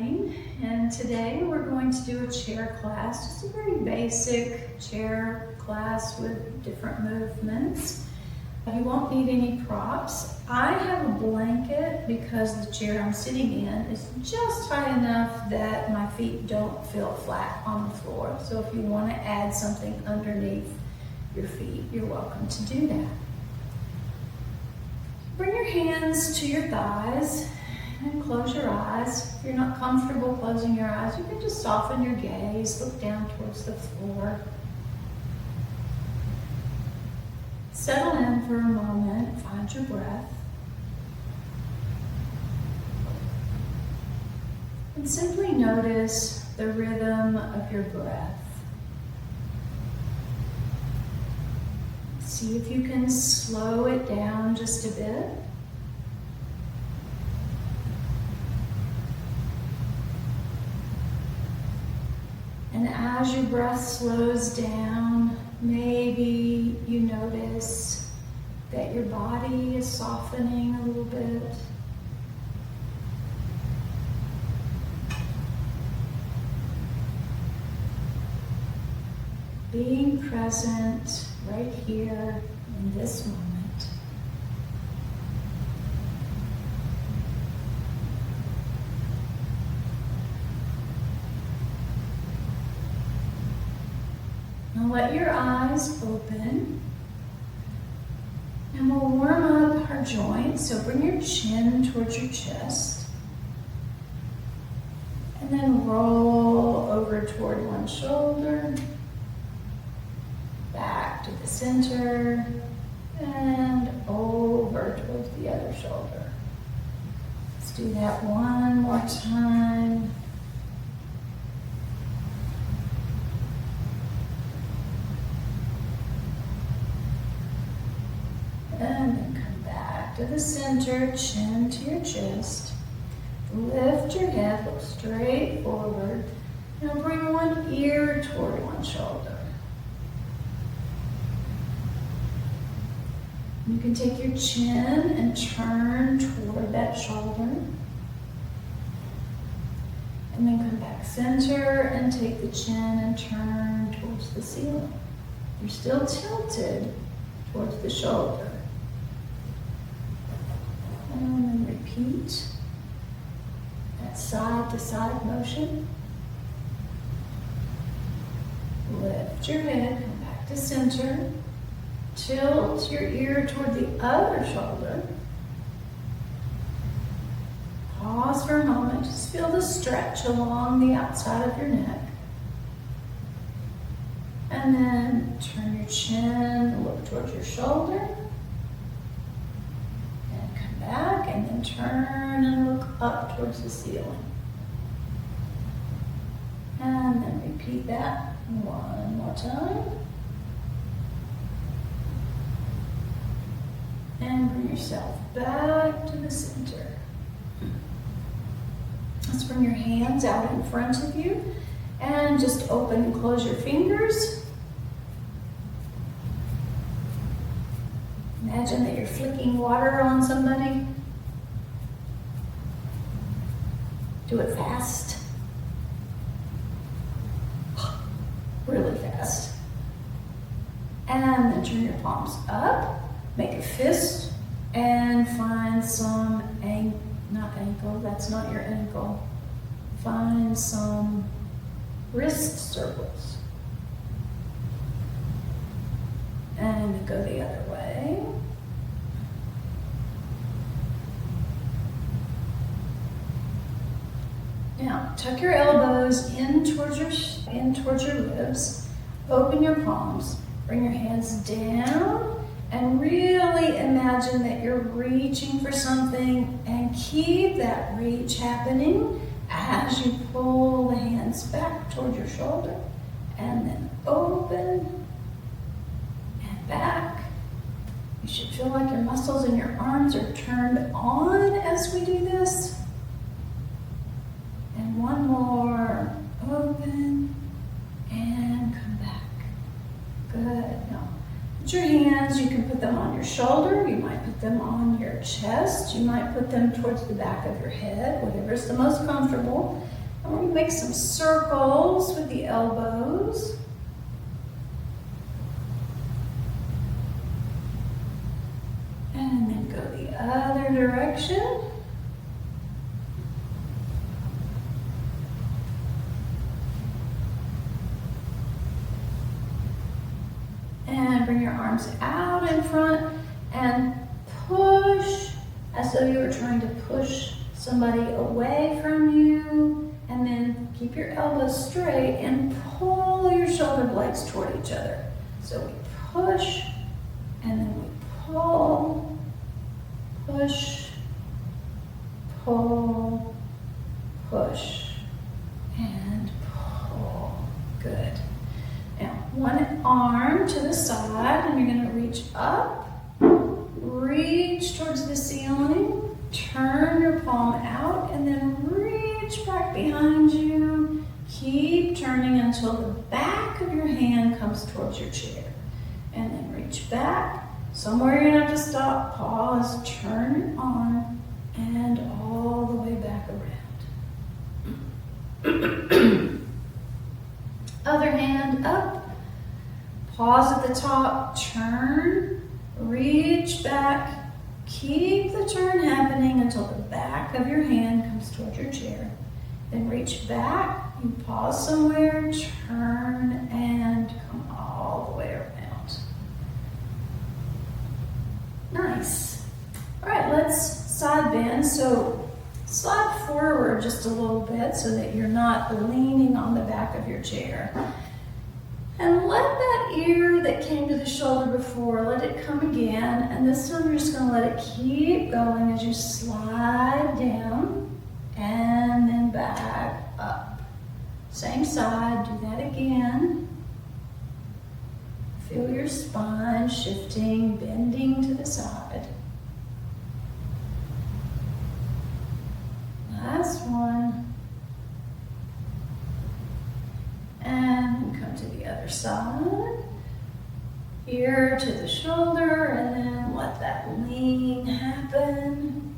Doraine, and today we're going to do a chair class, just a very basic chair class with different movements. You won't need any props. I have a blanket because the chair I'm sitting in is just high enough that my feet don't feel flat on the floor. So if you want to add something underneath your feet, you're welcome to do that. Bring your hands to your thighs and close your eyes. If you're not comfortable closing your eyes, you can just soften your gaze, look down towards the floor. Settle in for a moment, find your breath. And simply notice the rhythm of your breath. See if you can slow it down just a bit. And as your breath slows down, maybe you notice that your body is softening a little bit. Being present right here in this moment. Now let your eyes open, and we'll warm up our joints. So bring your chin towards your chest, and then roll over toward one shoulder, back to the center, and over towards the other shoulder. Let's do that one more time. And then come back to the center, chin to your chest. Lift your head, look straight forward. Now bring one ear toward one shoulder. You can take your chin and turn toward that shoulder. And then come back center and take the chin and turn towards the ceiling. You're still tilted towards the shoulder. And then repeat that side to side motion. Lift your head, come back to center. Tilt your ear toward the other shoulder. Pause for a moment. Just feel the stretch along the outside of your neck. And then turn your chin, look towards your shoulder. And come back, and then turn and look up towards the ceiling. And then repeat that one more time. And bring yourself back to the center. Let's bring your hands out in front of you and just open and close your fingers. Imagine that you're flicking water on somebody. Do it fast. Really fast. And then turn your palms up. Make a fist and find some, not ankle, that's not your ankle. Find some wrist circles. And go the other way. Now, tuck your elbows in towards your ribs. Open your palms. Bring your hands down. And really imagine that you're reaching for something, and keep that reach happening as you pull the hands back toward your shoulder, and then open and back. You should feel like your muscles in your arms are turned on as we do this. And one more, open and come back. Good. Now, put your hands hands, you can put them on your shoulder, you might put them on your chest, you might put them towards the back of your head, whatever's the most comfortable. And we're going to make some circles with the elbows. And then go the other direction. And bring your arms out in front and push as though you were trying to push somebody away from you. And then keep your elbows straight and pull your shoulder blades toward each other. So we push and then we pull, push, pull, push, and pull. Good. Now, one arm to the side, and you're going to reach up, reach towards the ceiling, turn your palm out, and then reach back behind you. Keep turning until the back of your hand comes towards your chair. And then reach back. Somewhere you're going to have to stop, pause, turn your arm, and all the way back around. Other hand up, pause at the top, turn, reach back, keep the turn happening until the back of your hand comes towards your chair. Then reach back, you pause somewhere, turn, and come all the way around. Nice. All right, let's side bend. So slide forward just a little bit so that you're not leaning on the back of your chair. And let that ear that came to the shoulder before, let it come again. And this time you're just going to let it keep going as you slide down and then back up. Same side, do that again. Feel your spine shifting, bending to the side. Last one. And come to the other side. Ear to the shoulder, and then let that lean happen.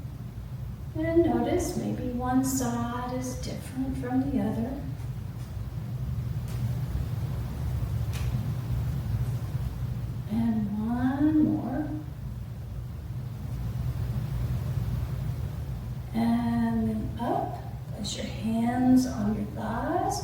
And notice maybe one side is different from the other. And one more. And then up. Place your hands on your thighs.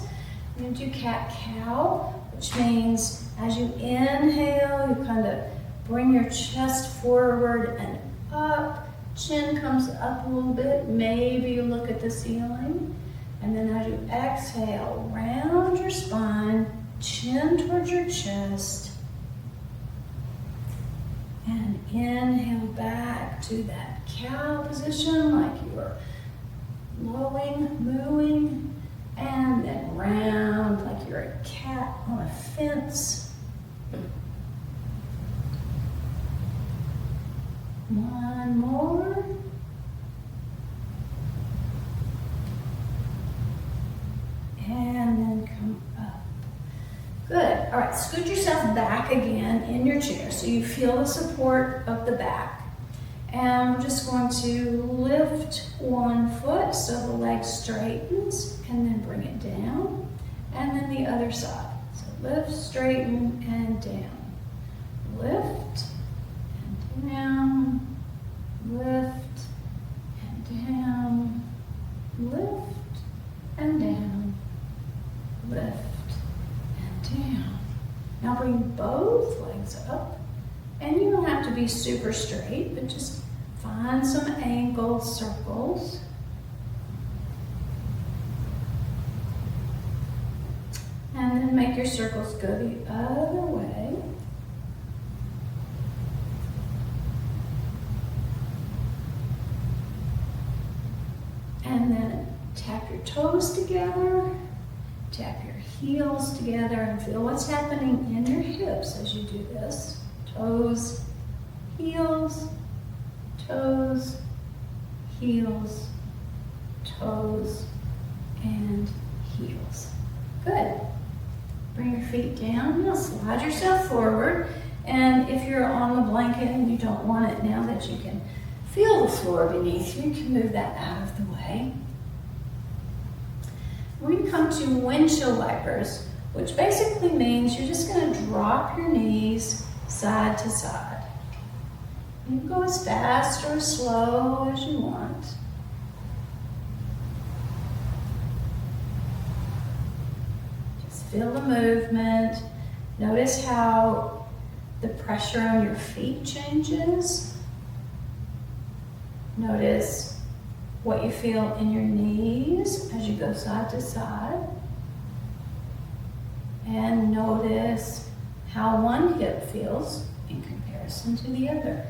You're going to do cat-cow, which means as you inhale, you kind of bring your chest forward and up. Chin comes up a little bit. Maybe you look at the ceiling. And then as you exhale, round your spine, chin towards your chest. And inhale back to that cow position like you are lowing, mooing, and then round like you're a cat on a fence. One more. And then come up. Good. All right, scoot yourself back again in your chair so you feel the support of the back. And we're just going to lift one foot so the leg straightens and then bring it down. And then the other side. So lift, straighten, and down. Lift and down. Lift and down. Lift and down. Lift. Down. Now bring both legs up, and you don't have to be super straight, but just find some angled circles. And then make your circles go the other way. And then tap your toes together, tap your heels together, and feel what's happening in your hips as you do this. Toes, heels, toes, heels, toes, and heels. Good. Bring your feet down. Now slide yourself forward And if you're on the blanket and you don't want it, now that you can feel the floor beneath you, you can move that out of the way. We're going to come to windshield wipers, which basically means you're just going to drop your knees side to side. You can go as fast or as slow as you want. Just feel the movement. Notice how the pressure on your feet changes. Notice what you feel in your knees as you go side to side. And notice how one hip feels in comparison to the other.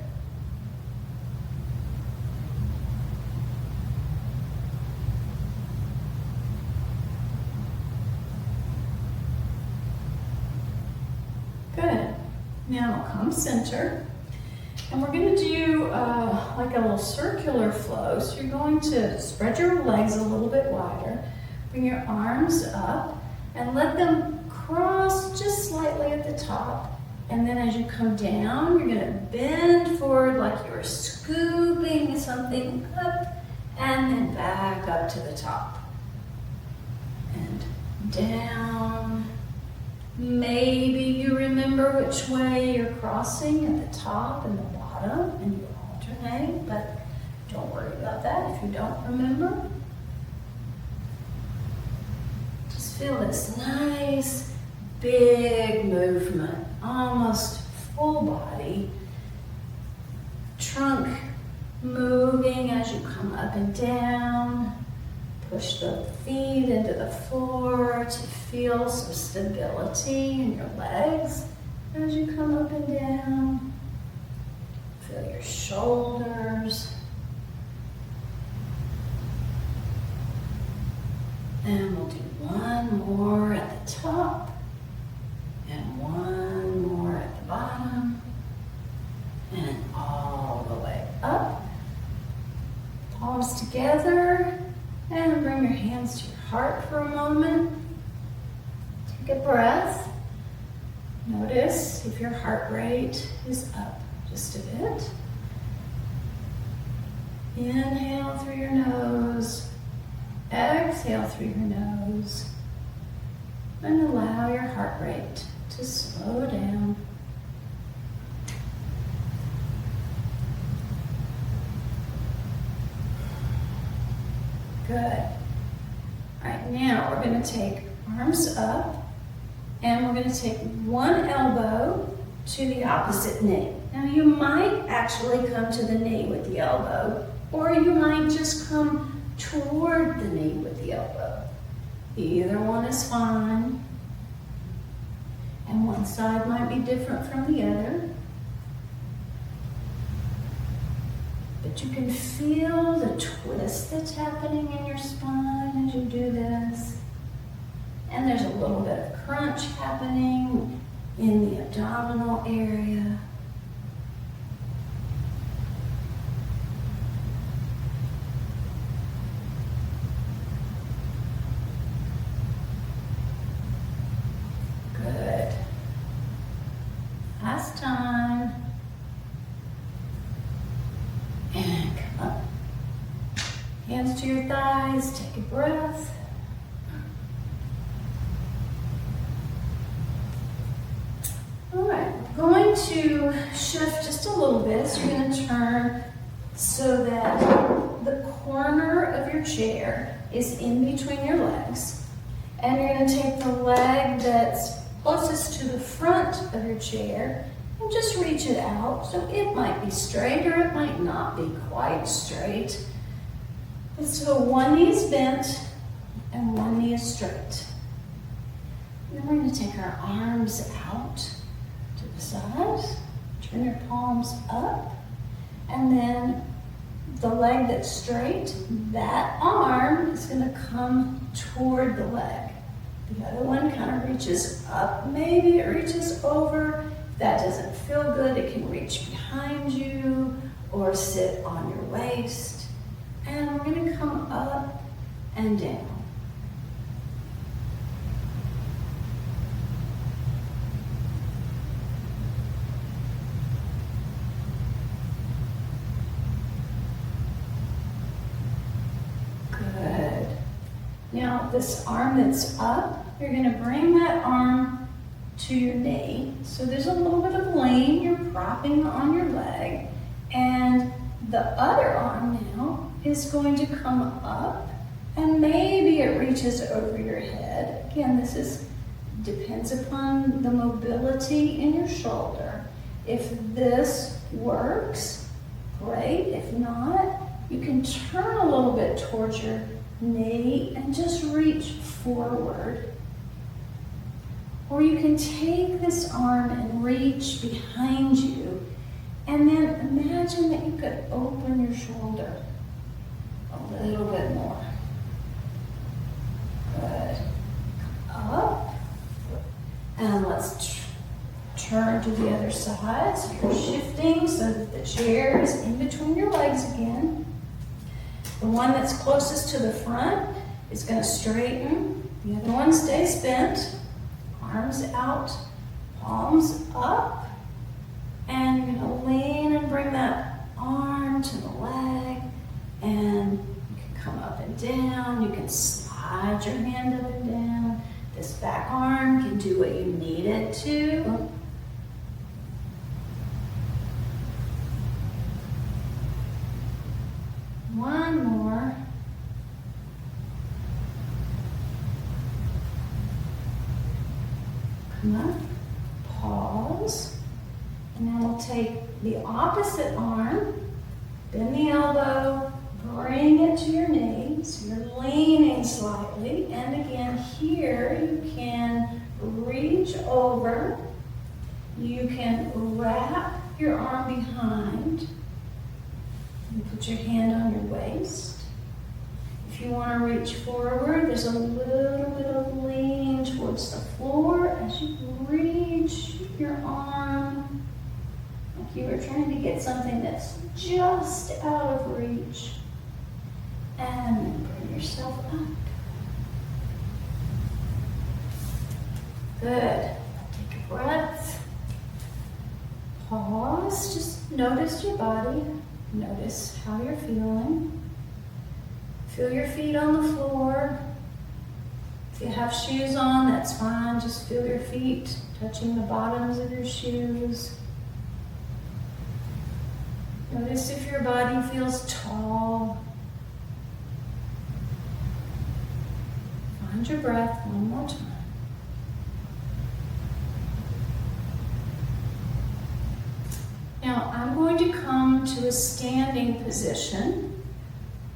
Good. Now come center. And we're going to do like a little circular flow. So you're going to spread your legs a little bit wider. Bring your arms up and let them cross just slightly at the top. And then as you come down, you're going to bend forward like you're scooping something up and then back up to the top. And down. Maybe you remember which way you're crossing at the top and the bottom, and you alternate, but don't worry about that if you don't remember. Just feel this nice, big movement, almost full body, trunk moving as you come up and down. Push the feet into the floor to feel some stability in your legs as you come up and down. Feel your shoulders. And we'll do one more at the top and one more at the bottom and all the way up. Palms together. And bring your hands to your heart for a moment. Take a breath. Notice if your heart rate is up just a bit. Inhale through your nose. Exhale through your nose. And allow your heart rate to slow down. Good. All right, now we're going to take arms up and we're going to take one elbow to the opposite knee. Now you might actually come to the knee with the elbow, or you might just come toward the knee with the elbow. Either one is fine. And one side might be different from the other. But you can feel the twist that's happening in your spine as you do this. And there's a little bit of crunch happening in the abdominal area. Good. Last time. And come up. Hands to your thighs, take a breath. All right, we're going to shift just a little bit. So you're going to turn so that the corner of your chair is in between your legs. And you're going to take the leg that's closest to the front of your chair and just reach it out. So it might be straight or it might not be quite straight. And so one knee is bent and one knee is straight. And then we're going to take our arms out to the side. Turn your palms up. And then the leg that's straight, that arm is going to come toward the leg. The other one kind of reaches up. Maybe it reaches over. If that doesn't feel good, it can reach behind you or sit on your waist. And we're going to come up and down. Now this arm that's up, you're going to bring that arm to your knee. So there's a little bit of lean, you're propping on your leg. And the other arm now is going to come up and maybe it reaches over your head. Again, this depends upon the mobility in your shoulder. If this works, great. If not, you can turn a little bit towards your knee and just reach forward. Or you can take this arm and reach behind you, and then imagine that you could open your shoulder a little bit more. Good. Up. And let's turn to the other side. So you're shifting so that the chair is in between your legs again. The one that's closest to the front is going to straighten. The other one stays bent. Arms out, palms up. And you're going to lean and bring that arm to the leg. And you can come up and down. You can slide your hand up and down. This back arm can do what you need it to. One more. Come up, pause, and then we'll take the opposite arm, bend the elbow, bring it to your knee, so you're leaning slightly, and again here you can reach over, you can wrap your arm behind, and put your hand on your waist. If you want to reach forward, there's a little bit of lean towards the floor as you reach your arm, like you were trying to get something that's just out of reach. And then bring yourself up. Good. Take a breath. Pause. Just notice your body. Notice how you're feeling. Feel your feet on the floor. If you have shoes on, that's fine. Just feel your feet touching the bottoms of your shoes. Notice if your body feels tall. Find your breath one more time. Now I'm going to come to a standing position.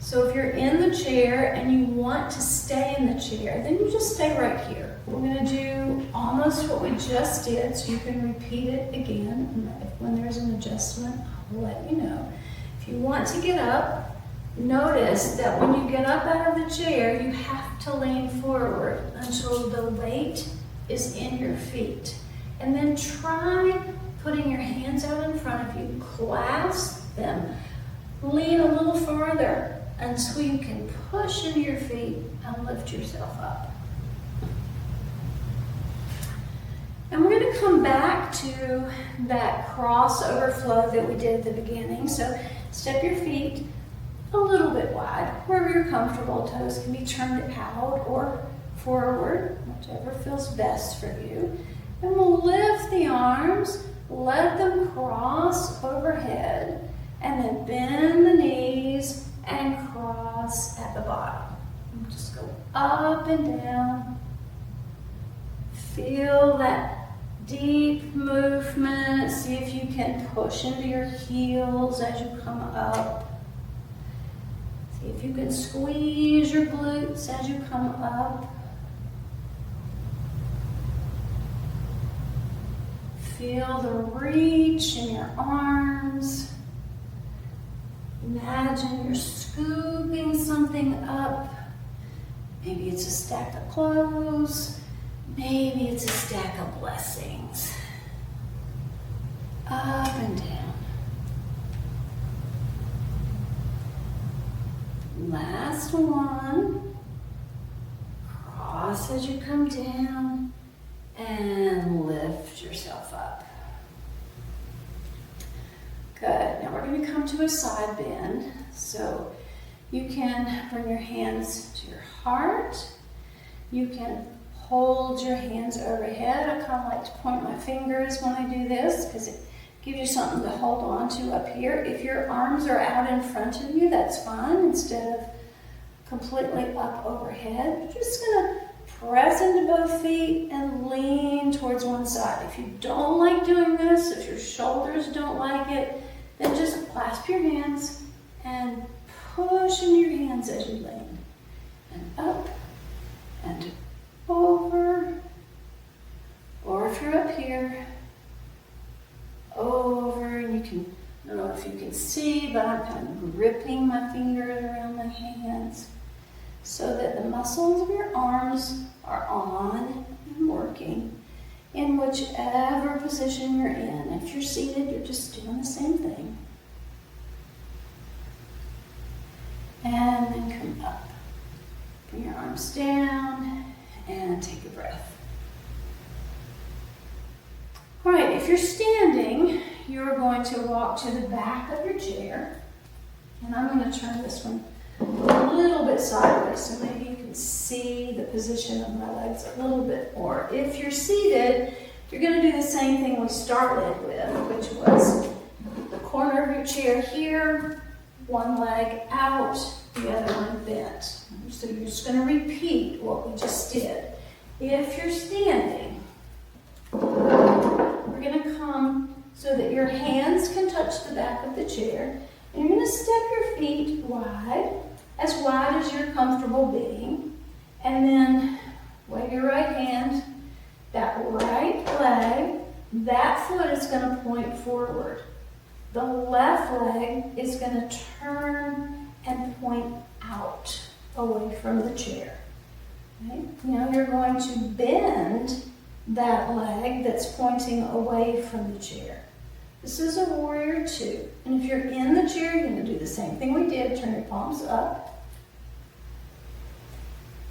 So if you're in the chair and you want to stay in the chair, then you just stay right here. We're going to do almost what we just did, so you can repeat it again. When there's an adjustment, I'll let you know. If you want to get up, notice that when you get up out of the chair, you have to lean forward until the weight is in your feet. And then try putting your hands out in front of you, clasp them, lean a little farther until you can push into your feet and lift yourself up. And we're going to come back to that crossover flow that we did at the beginning. So step your feet a little bit wide, wherever you're comfortable. Toes can be turned out or forward, whichever feels best for you. And we'll lift the arms, let them cross overhead, and then bend the knees and cross at the bottom. And just go up and down. Feel that deep movement. See if you can push into your heels as you come up. See if you can squeeze your glutes as you come up. Feel the reach in your arms. Imagine you're scooping something up. Maybe it's a stack of clothes. Maybe it's a stack of blessings. Up and down. Last one. Cross as you come down and lift yourself up. Good. Now we're going to come to a side bend. So you can bring your hands to your heart. You can hold your hands overhead. I kind of like to point my fingers when I do this because it gives you something to hold on to up here. If your arms are out in front of you, that's fine. Instead of completely up overhead, you're just going to press into both feet and lean towards one side. If you don't like doing this, if your shoulders don't like it, then just clasp your hands and push into your hands as you lean. And up and over. Or if you're up here, over, and you can, I don't know if you can see, but I'm kind of gripping my fingers around my hands so that the muscles of your arms are on and working in whichever position you're in. If you're seated, you're just doing the same thing. And then come up. Bring your arms down and take a breath. All right, if you're standing, you're going to walk to the back of your chair. And I'm going to turn this one a little bit sideways so maybe you can see the position of my legs a little bit more. If you're seated, you're going to do the same thing we started with, which was the corner of your chair here, one leg out, the other one bent. So you're just going to repeat what we just did. If you're standing, we're going to come so that your hands can touch the back of the chair. And you're going to step your feet wide as you're comfortable being. And then wave your right hand, that right leg, that foot is going to point forward. The left leg is going to turn and point out away from the chair. Okay? Now you're going to bend that leg that's pointing away from the chair. This is a warrior two. And if you're in the chair, you're going to do the same thing we did. Turn your palms up.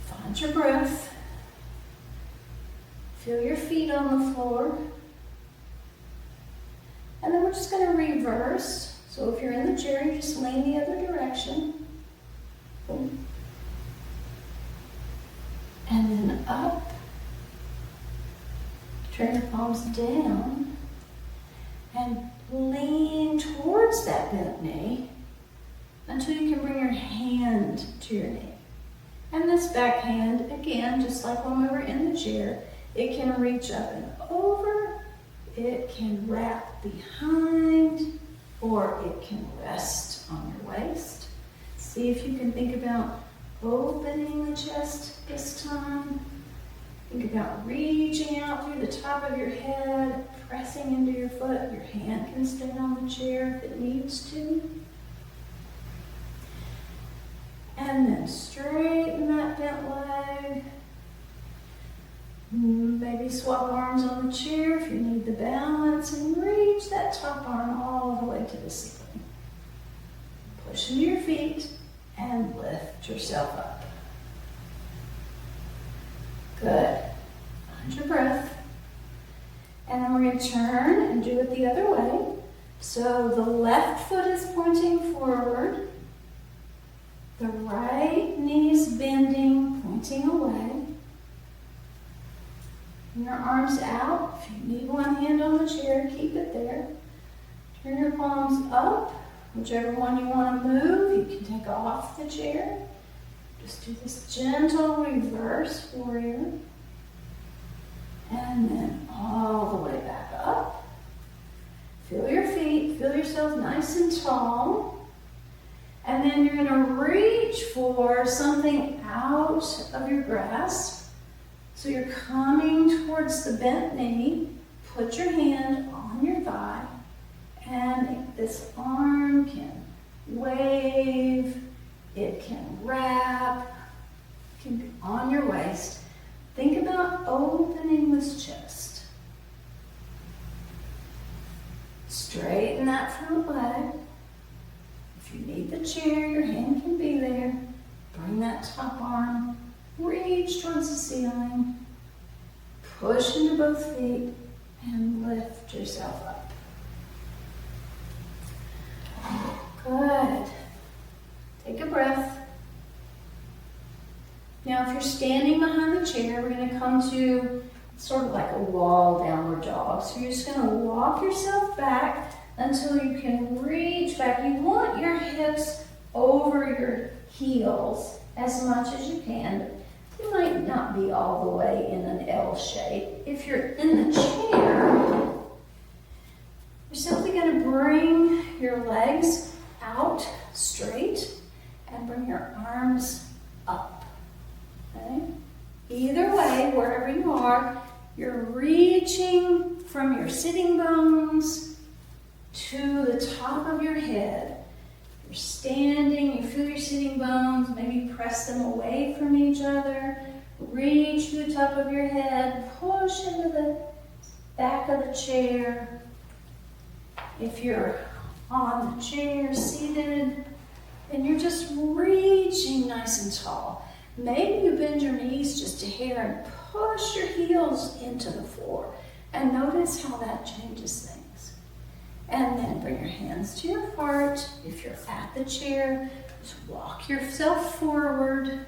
Find your breath. Feel your feet on the floor. And then we're just going to reverse. So if you're in the chair, you just lean the other direction. Boom. And then up. Turn your palms down. And lean towards that bent knee until you can bring your hand to your knee. And this back hand, again, just like when we were in the chair, it can reach up and over, it can wrap behind, or it can rest on your waist. See if you can think about opening the chest this time. Think about reaching out through the top of your head, pressing into your foot. Your hand can stay on the chair if it needs to. And then straighten that bent leg. Maybe swap arms on the chair if you need the balance, and reach that top arm all the way to the ceiling. Push into your feet and lift yourself up. Good. Find your breath. And then we're going to turn and do it the other way. So the left foot is pointing forward. The right knee is bending, pointing away. And your arms out. If you need one hand on the chair, keep it there. Turn your palms up. Whichever one you want to move, you can take off the chair. Just do this gentle reverse warrior. And then all the way back up. Feel your feet, feel yourself nice and tall. And then you're going to reach for something out of your grasp. So you're coming towards the bent knee. Put your hand on your thigh. And this arm can wave. It can wrap. It can be on your waist. Think about opening this chest. Straighten that front leg. If you need the chair, your hand can be there. Bring that top arm. Reach towards the ceiling. Push into both feet and lift yourself up. Good. Take a breath. Now if you're standing behind the chair, we're going to come to sort of like a wall downward dog. So you're just going to walk yourself back until you can reach back. You want your hips over your heels as much as you can. You might not be all the way in an L shape. If you're in the chair, you're simply going to bring your legs out straight and bring your arms up. Okay? Either way, wherever you are, you're reaching from your sitting bones to the top of your head. You're standing, you feel your sitting bones, maybe press them away from each other. Reach to the top of your head, push into the back of the chair. If you're on the chair, seated, and you're just reaching nice and tall. Maybe you bend your knees just a hair and push your heels into the floor. And notice how that changes things. And then bring your hands to your heart. If you're at the chair, just walk yourself forward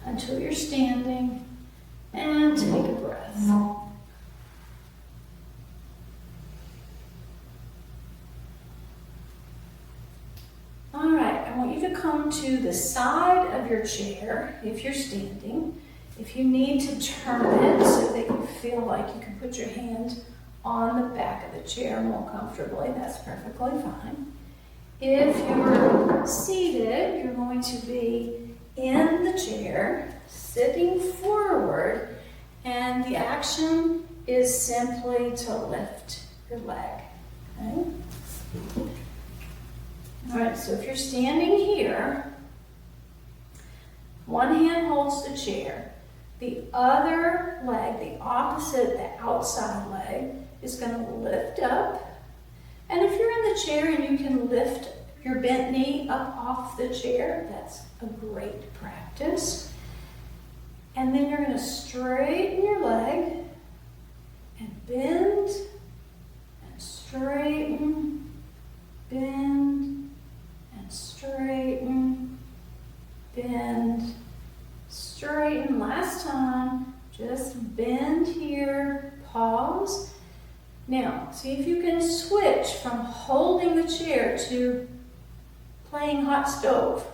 until you're standing. And take a breath. All right, I want you to come to the side of your chair if you're standing. If you need to turn it so that you feel like you can put your hand on the back of the chair more comfortably, that's perfectly fine. If you're seated, you're going to be in the chair, sitting forward, and the action is simply to lift your leg. Okay? All right, so if you're standing here, one hand holds the chair. The other leg, the opposite, the outside leg, is going to lift up. And if you're in the chair and you can lift your bent knee up off the chair, that's a great practice. And then you're going to straighten your leg and bend and straighten, bend and straighten, bend, straighten. Last time, just bend here, pause. Now, see if you can switch from holding the chair to playing hot stove.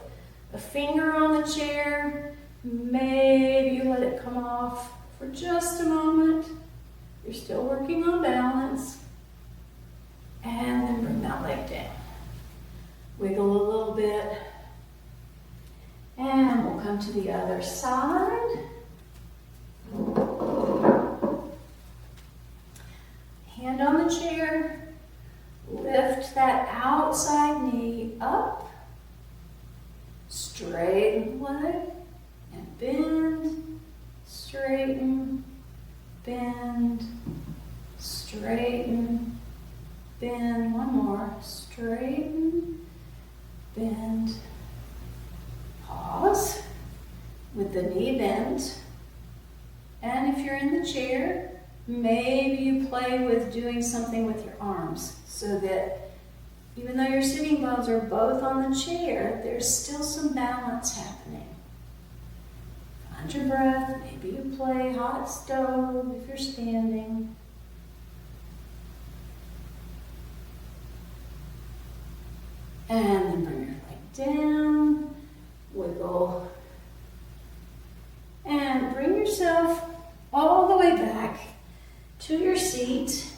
A finger on the chair, maybe you let it come off for just a moment. You're still working on balance. And then bring that leg down. Wiggle a little bit. And we'll come to the other side. Hand on the chair. Lift that outside knee up. Straighten the leg. And bend. Straighten. Bend. Straighten. Bend. One more. Straighten. Bend. Pause with the knee bent. And if you're in the chair, maybe you play with doing something with your arms so that even though your sitting bones are both on the chair, there's still some balance happening. Find your breath. Maybe you play hot stove if you're standing. And then bring your leg down. Wiggle. And bring yourself all the way back to your seat.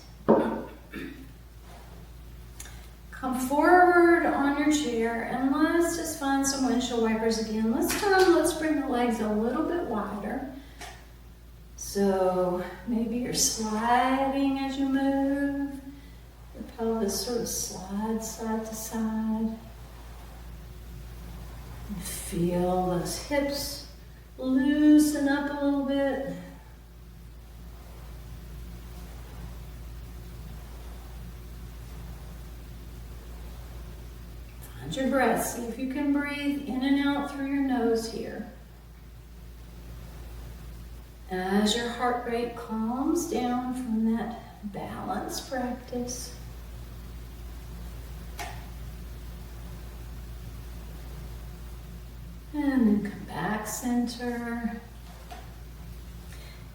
Come forward on your chair and let's just find some windshield wipers again. Let's bring the legs a little bit wider. So maybe you're sliding as you move. Your pelvis sort of slides side to side. And feel those hips loosen up a little bit. Find your breath. See if you can breathe in and out through your nose here. As your heart rate calms down from that balance practice. And then come back center.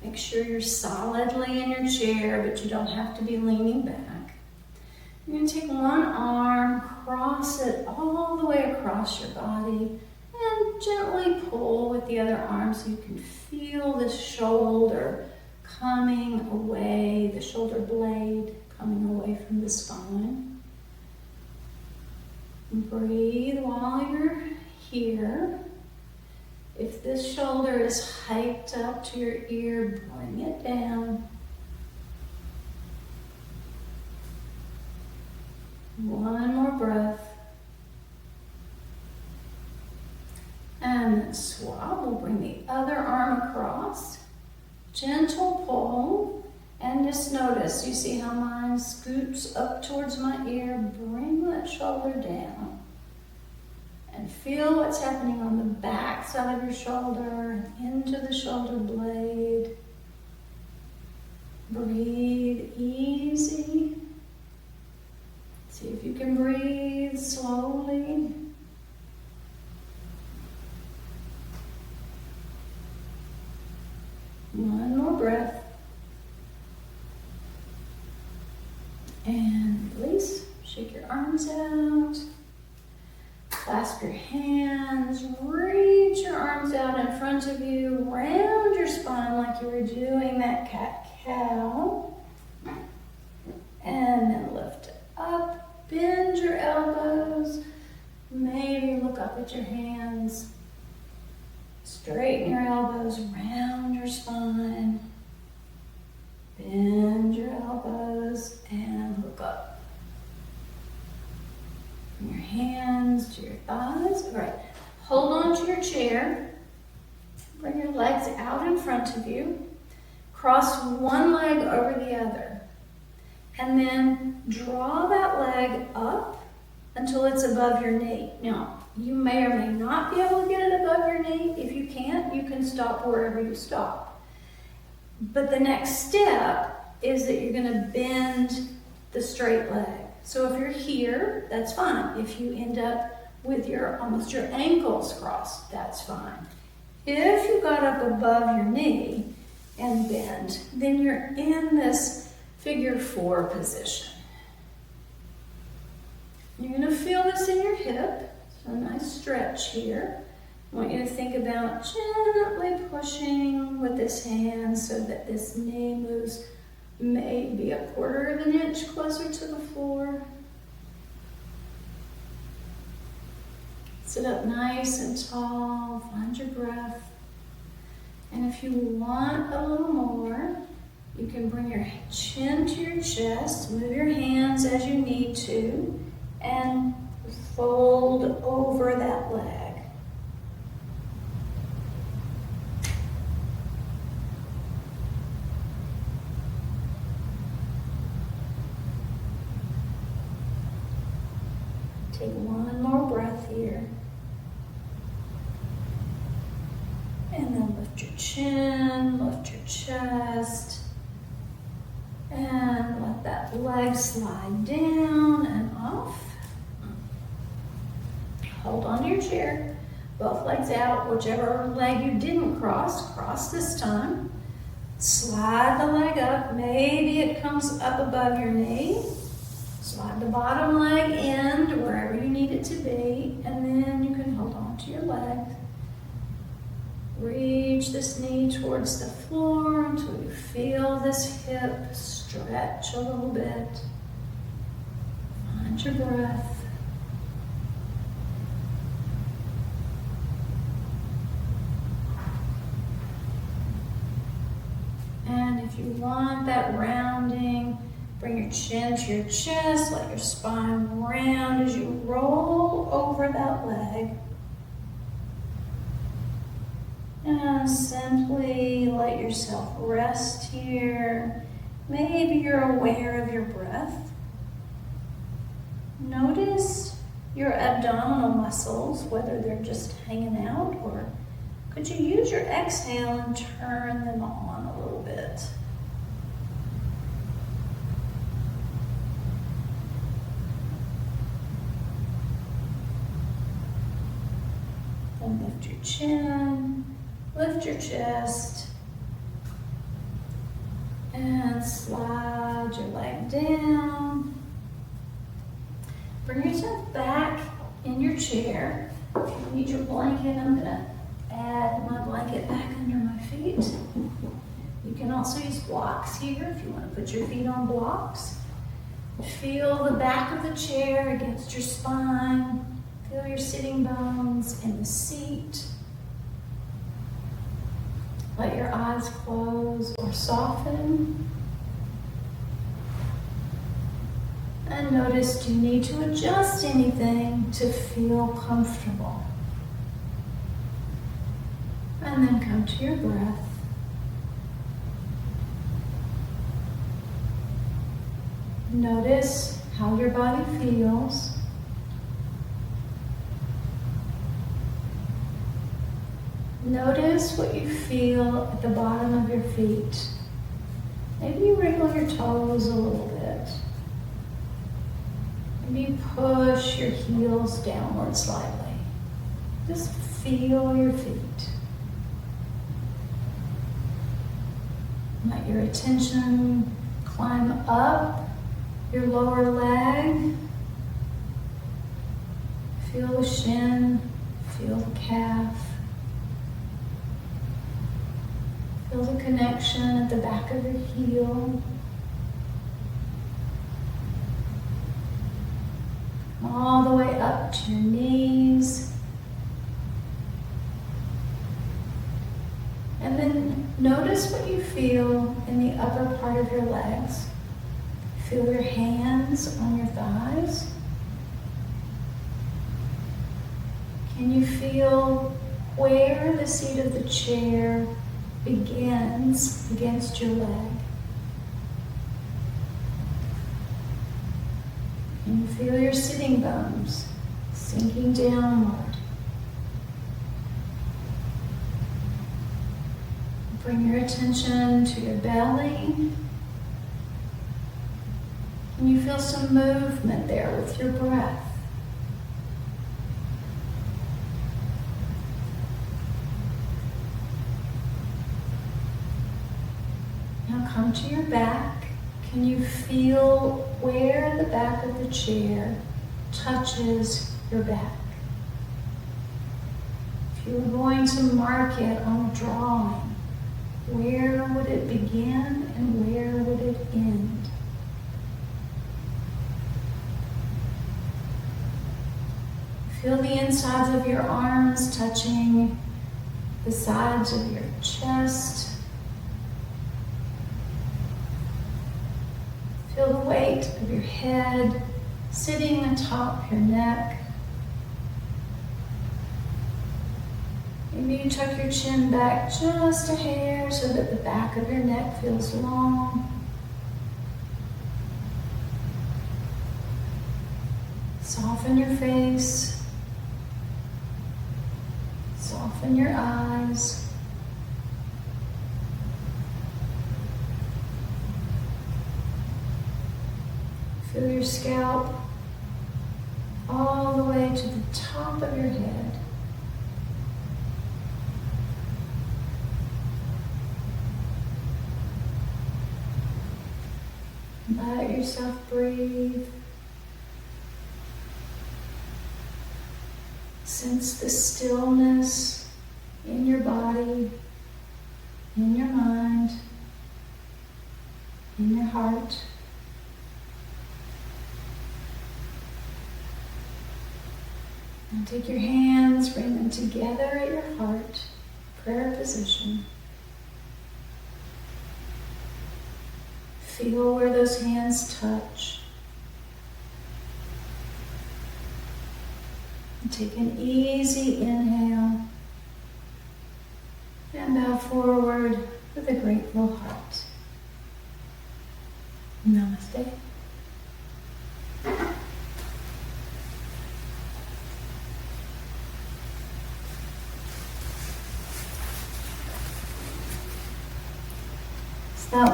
Make sure you're solidly in your chair, but you don't have to be leaning back. You're going to take one arm, cross it all the way across your body, and gently pull with the other arm so you can feel the shoulder coming away, the shoulder blade coming away from the spine. Breathe while you're here. If this shoulder is hiked up to your ear, bring it down. One more breath. And then swap. We'll bring the other arm across. Gentle pull. And just notice, you see how mine scoots up towards my ear. Bring that shoulder down. And feel what's happening on the back side of your shoulder, into the shoulder blade. Breathe easy. See if you can breathe slowly. One more breath. And release. Shake your arms out. Clasp your hands. Reach your arms out in front of you. Round your spine like you were doing that cat-cow. And then lift it up. Bend your elbows. Maybe look up at your hands. Straighten your elbows. Round your spine. Bend your elbows and look up. Bring your hands to your thighs. All right. Hold on to your chair. Bring your legs out in front of you. Cross one leg over the other. And then draw that leg up until it's above your knee. Now, you may or may not be able to get it above your knee. If you can't, you can stop wherever you stop. But the next step is that you're going to bend the straight leg. So if you're here, that's fine. If you end up with almost your ankles crossed, that's fine. If you got up above your knee and bend, then you're in this figure 4 position. You're going to feel this in your hip. So a nice stretch here. I want you to think about gently pushing with this hand so that this knee moves maybe 1/4 of an inch closer to the floor. Sit up nice and tall, find your breath. And if you want a little more, you can bring your chin to your chest, move your hands as you need to, and fold over that leg. Take one more breath here. And then lift your chin, lift your chest, and let that leg slide down and off. Hold on to your chair, both legs out. Whichever leg you didn't cross, cross this time. Slide the leg up. Maybe it comes up above your knee. Slide the bottom leg in to wherever you need it to be, and then you can hold on to your leg. Reach this knee towards the floor until you feel this hip stretch a little bit. Find your breath. And if you want that rounding, bring your chin to your chest, let your spine round as you roll over that leg. And simply let yourself rest here. Maybe you're aware of your breath. Notice your abdominal muscles, whether they're just hanging out, or could you use your exhale and turn them on a little bit? Then lift your chin, lift your chest, and slide your leg down. Bring yourself back in your chair. If you need your blanket, I'm gonna add my blanket back under my feet. You can also use blocks here if you want to put your feet on blocks. Feel the back of the chair against your spine. Feel your sitting bones in the seat. Let your eyes close or soften. And notice, do you need to adjust anything to feel comfortable? And then come to your breath. Notice how your body feels. Notice what you feel at the bottom of your feet. Maybe you wriggle your toes a little bit. Maybe you push your heels downward slightly. Just feel your feet. Let your attention climb up your lower leg. Feel the shin, feel the calf. Feel the connection at the back of your heel. All the way up to your knees. And then notice what you feel in the upper part of your legs. Feel your hands on your thighs. Can you feel where the seat of the chair begins against your leg? Can you feel your sitting bones sinking downward? Bring your attention to your belly. Can you feel some movement there with your breath? Now come to your back. Can you feel where the back of the chair touches your back? If you were going to mark it on a drawing, where would it begin and where would it end? Feel the insides of your arms touching the sides of your chest. Feel the weight of your head sitting atop your neck. Maybe you tuck your chin back just a hair so that the back of your neck feels long. Soften your face. Soften your eyes. Feel your scalp all the way to the top of your head. Let yourself breathe. Sense the stillness in your body, in your mind, in your heart. And take your hands, bring them together at your heart, prayer position. Feel where those hands touch. And take an easy inhale and bow forward with a grateful heart. Namaste. That